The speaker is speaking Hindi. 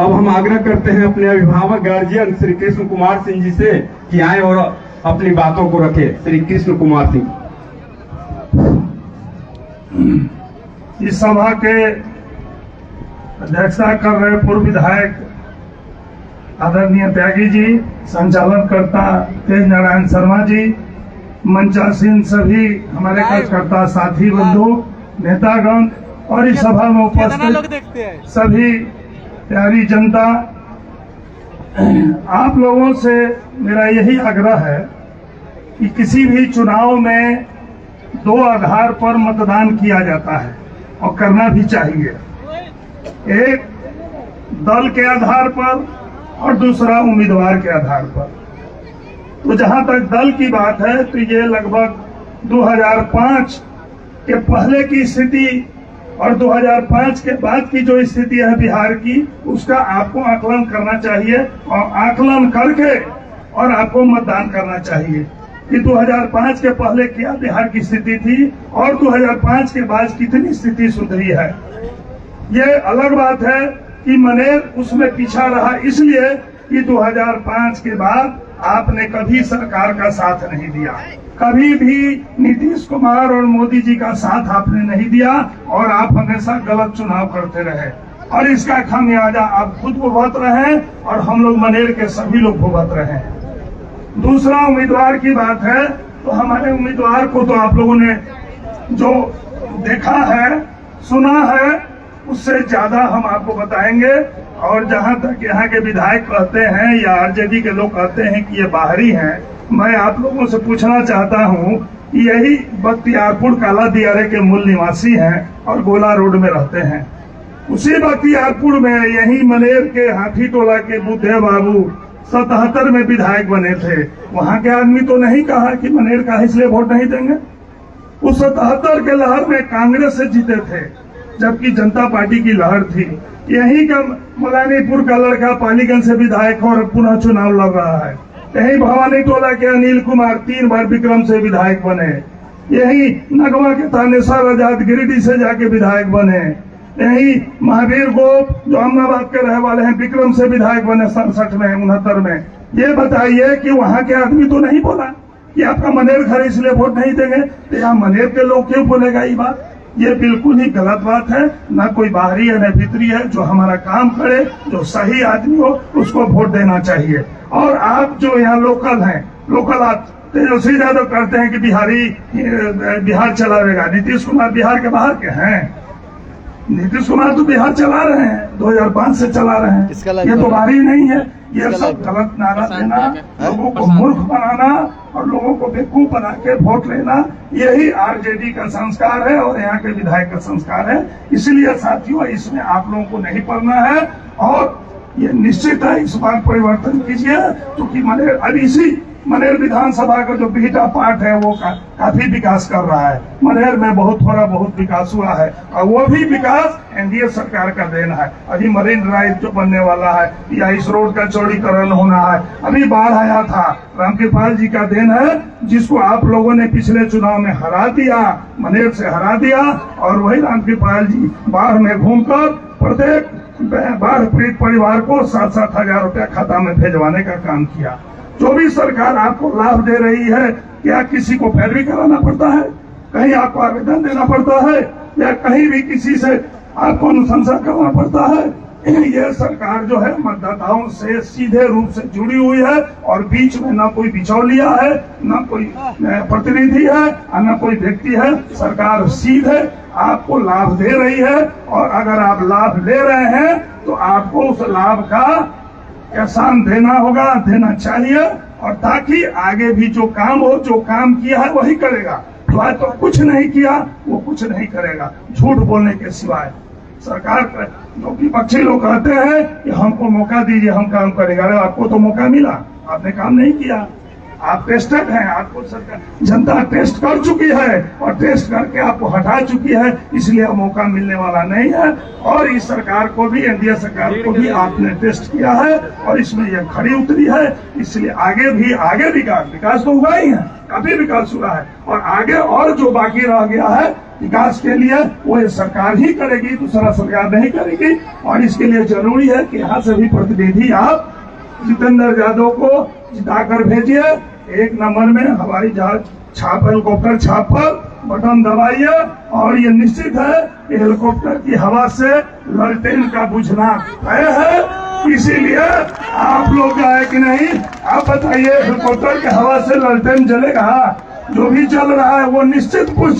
अब हम आग्रह करते हैं अपने अभिभावक गार्जियन श्री कृष्ण कुमार सिंह जी से कि आए और अपनी बातों को रखे। श्री कृष्ण कुमार सिंह। इस सभा के अध्यक्षता कर रहे पूर्व विधायक आदरणीय त्यागी जी, संचालनकर्ता तेज नारायण शर्मा जी, मंचासीन सभी हमारे कार्यकर्ता साथी बंधु नेतागण और इस सभा में उपस्थित सभी प्यारी जनता, आप लोगों से मेरा यही आग्रह है कि किसी भी चुनाव में दो आधार पर मतदान किया जाता है और करना भी चाहिए। एक दल के आधार पर और दूसरा उम्मीदवार के आधार पर। तो जहां तक दल की बात है तो ये लगभग 2005 के पहले की स्थिति और 2005 के बाद की जो स्थिति है बिहार की, उसका आपको आकलन करना चाहिए और आकलन करके और आपको मतदान करना चाहिए कि 2005 के पहले क्या बिहार की स्थिति थी और 2005 के बाद कितनी स्थिति सुधरी है। ये अलग बात है कि मनेर उसमें पीछा रहा इसलिए कि 2005 के बाद आपने कभी सरकार का साथ नहीं दिया, कभी भी नीतीश कुमार और मोदी जी का साथ आपने नहीं दिया और आप हमेशा गलत चुनाव करते रहे और इसका खामियाजा आप खुद भुगत रहे और हम लोग मनेर के सभी लोग भुगत रहे। दूसरा उम्मीदवार की बात है तो हमारे उम्मीदवार को तो आप लोगों ने जो देखा है सुना है उससे ज्यादा हम आपको बताएंगे। और जहां तक यहाँ के विधायक कहते हैं या आरजेडी के लोग कहते हैं कि ये बाहरी हैं, मैं आप लोगों से पूछना चाहता हूं कि यही बख्तियारपुर काला दियारे के मूल निवासी हैं और गोला रोड में रहते हैं। उसी बख्तियारपुर में यही मनेर के हाथी टोला के बुद्धे बाबू 77 में विधायक बने थे। वहां के आदमी तो नहीं कहा कि मनेर का इसलिए वोट नहीं देंगे। उस 77 के लहर में कांग्रेस से जीते थे जबकि जनता पार्टी की लहर थी। यही का मुलानीपुर का लड़का पालीगंज से विधायक और पुनः चुनाव लड़ रहा है। यही भवानी टोला के अनिल कुमार 3 बार विक्रम से विधायक बने। यही नगवा के थानेसर आजाद गिरिडीह से जाके विधायक बने। यही महावीर गोप जो अहमदाबाद के रहने वाले हैं विक्रम से विधायक बने 67 में 69 में। ये बताइए कि वहां के आदमी तो नहीं बोला कि आपका मनेर घर इसलिए वोट नहीं देंगे, तो यहाँ मनेर के लोग क्यों बोलेगा ये बात? ये बिल्कुल ही गलत बात है। ना कोई बाहरी है न भीतरी है। जो हमारा काम करे, जो सही आदमी हो उसको वोट देना चाहिए। और आप जो यहाँ लोकल हैं, लोकल आप तेजस्वी यादव करते हैं कि बिहार चलावेगा। नीतीश कुमार बिहार के बाहर के हैं। नीतीश कुमार तो बिहार चला रहे हैं, 2005 से चला रहे हैं। ये तो बाहरी नहीं है। ये सब गलत नारा देना, लोगों को मूर्ख बनाना और लोगों को बेवकूफ बना के वोट लेना, यही आरजेडी का संस्कार है और यहाँ के विधायक का संस्कार है। इसलिए साथियों, इसमें आप लोगों को नहीं पड़ना है और ये निश्चित है इस बार परिवर्तन कीजिए, क्योंकि मनेर अब इसी मनेर विधानसभा का जो बीटा पार्ट है वो काफी विकास कर रहा है। मनेर में थोड़ा बहुत विकास हुआ है और वो भी विकास एनडीए सरकार का देन है। अभी मरीन ड्राइव जो बनने वाला है या इस रोड का चौड़ीकरण होना है, अभी बाढ़ आया था, रामकृपाल जी का देन है जिसको आप लोगों ने पिछले चुनाव में हरा दिया, मनेर से हरा दिया। और वही रामकृपाल जी बाढ़ में घूमकर प्रत्येक बाढ़ पीड़ित परिवार को 7-7 हजार रुपया खाता में भेजवाने का काम किया। जो भी सरकार आपको लाभ दे रही है, क्या किसी को पैरवी कराना पड़ता है? कहीं आपको आवेदन देना पड़ता है या कहीं भी किसी से आपको अनुशंसा करना पड़ता है? यह सरकार जो है मतदाताओं से सीधे रूप से जुड़ी हुई है और बीच में न कोई बिचौलिया है, न कोई प्रतिनिधि है और न कोई व्यक्ति है। सरकार सीधे आपको लाभ दे रही है और अगर आप लाभ ले रहे हैं तो आपको उस लाभ का एहसान देना होगा, देना चाहिए। और ताकि आगे भी जो काम हो, जो काम किया है वही करेगा। तो कुछ नहीं किया वो कुछ नहीं करेगा, झूठ बोलने के सिवाय। सरकार जो विपक्षी लोग कहते हैं कि हमको मौका दीजिए हम काम करेगा। अरे आपको तो मौका मिला, आपने काम नहीं किया। आप टेस्टेड हैं, आपको सरकार जनता टेस्ट कर चुकी है और टेस्ट करके आपको हटा चुकी है, इसलिए मौका मिलने वाला नहीं है। और इस सरकार को भी, एनडीए सरकार को भी आपने टेस्ट किया है और इसमें यह खड़ी उतरी है। इसलिए आगे विकास तो हुआ ही है, काफी विकास हुआ है और आगे और जो बाकी रह गया है विकास के लिए वो ये सरकार ही करेगी, दूसरा सरकार नहीं करेगी। और इसके लिए जरूरी है कि यहाँ से भी प्रतिनिधि आप जितेंद्र यादव को जिताकर भेजिए। 1 नंबर में हवाई जहाज छाप, हेलीकॉप्टर छाप पर बटन दबाइए और ये निश्चित है कि हेलीकॉप्टर की हवा से लालटेन का बुझना तय है। इसीलिए आप लोग का है कि नहीं, आप बताइए, हेलीकॉप्टर की हवा से लालटेन जलेगा? जो भी चल रहा है वो निश्चित बुझ